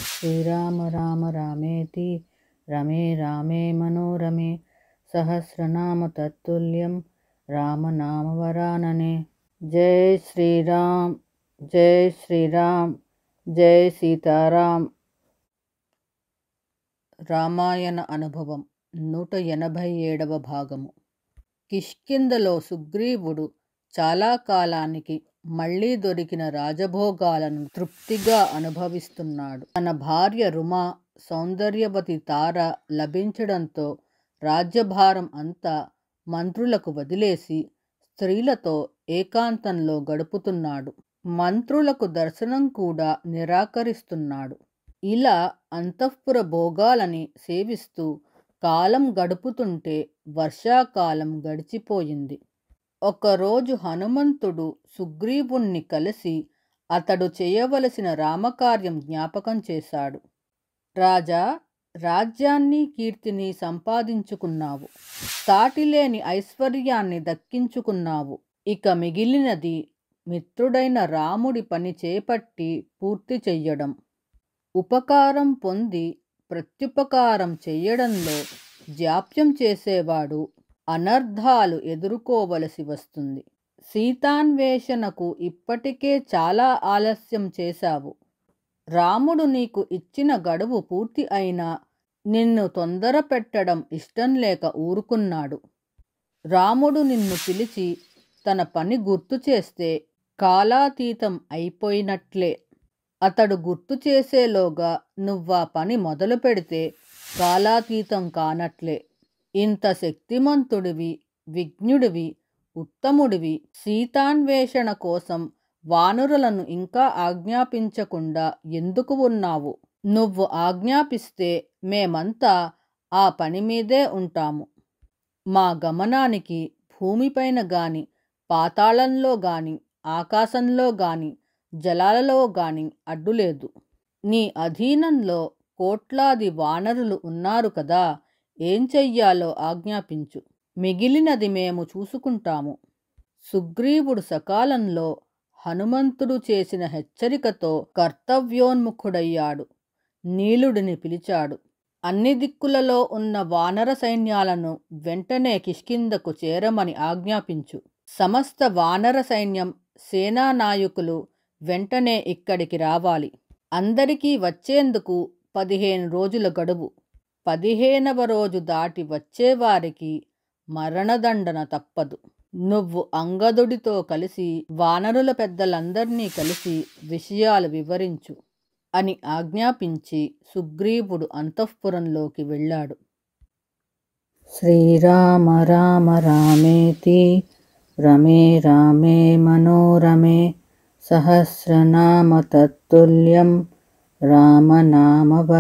శ్రీరామ రామ రామేతి రమే రామే మనోరమే సహస్రనామ తత్తుల్యం రామనామవరాననే. జై శ్రీరామ్, జై శ్రీరామ్, జై సీతారాం. రామాయణ అనుభవం 187వ భాగము. కిష్కింధలో సుగ్రీవుడు చాలా కాలానికి మళ్లీ దొరికిన రాజభోగాలను తృప్తిగా అనుభవిస్తున్నాడు. తన భార్య రుమా, సౌందర్యవతి తార లభించడంతో రాజ్యభారం అంతా మంత్రులకు వదిలేసి స్త్రీలతో ఏకాంతంలో గడుపుతున్నాడు. మంత్రులకు దర్శనం కూడా నిరాకరిస్తున్నాడు. ఇలా అంతఃపుర భోగాలని సేవిస్తూ కాలం గడుపుతుంటే వర్షాకాలం గడిచిపోయింది. ఒకరోజు హనుమంతుడు సుగ్రీవుణ్ణి కలిసి అతడు చేయవలసిన రామకార్యం జ్ఞాపకం చేశాడు. రాజా, రాజ్యాన్ని కీర్తిని సంపాదించుకున్నావు, సాటిలేని ఐశ్వర్యాన్ని దక్కించుకున్నావు. ఇక మిగిలినది మిత్రుడైన రాముడి పని చేపట్టి పూర్తి చెయ్యడం. ఉపకారం పొంది ప్రత్యుపకారం చెయ్యడంలో జాప్యం చేసేవాడు అనర్థాలు ఎదుర్కోవలసి వస్తుంది. సీతాన్వేషణకు ఇప్పటికే చాలా ఆలస్యం చేశావు. రాముడు నీకు ఇచ్చిన గడువు పూర్తి అయినా నిన్ను తొందర పెట్టడం ఇష్టం లేక ఊరుకున్నాడు. రాముడు నిన్ను పిలిచి తన పని గుర్తు చేస్తే కాలాతీతం అయిపోయినట్లే. అతడు గుర్తు చేసేలోగా నువ్వా పని మొదలు పెడితే కాలాతీతం కానట్లే. ఇంత శక్తిమంతుడివి, విజ్ఞుడివి, ఉత్తముడివి సీతాన్వేషణ కోసం వానరులను ఇంకా ఆజ్ఞాపించకుండా ఎందుకు ఉన్నావు? నువ్వు ఆజ్ఞాపిస్తే మేమంతా ఆ పని మీదే ఉంటాము. మా గమనానికి భూమిపైన గాని, పాతాళంలో గాని, ఆకాశంలో గాని, జలాలలో గాని అడ్డులేదు. నీ అధీనంలో కోట్లాది వానరులు ఉన్నారు కదా, ఏం చెయ్యాలో ఆజ్ఞాపించు. మిగిలినది మేము చూసుకుంటాము. సుగ్రీవుడు సకాలంలో హనుమంతుడు చేసిన హెచ్చరికతో కర్తవ్యోన్ముఖుడయ్యాడు. నీలుడిని పిలిచాడు. అన్ని దిక్కులలో ఉన్న వానర సైన్యాలను వెంటనే కిష్కింధకు చేరమని ఆజ్ఞాపించు. సమస్త వానర సైన్యం, సేనానాయకులు వెంటనే ఇక్కడికి రావాలి. అందరికీ వచ్చేందుకు 15 రోజుల గడువు. 15వ రోజు దాటి వచ్చేవారికి మరణదండన తప్పదు. నువ్వు అంగదుడితో కలిసి వానరుల పెద్దలందర్నీ కలిసి విషయాలు వివరించు అని ఆజ్ఞాపించి సుగ్రీవుడు అంతఃపురంలోకి వెళ్ళాడు. శ్రీరామ రామ రామేతి రమే రామే మనోరమే సహస్రనామ తత్తుల్యం రామనామవరాననే.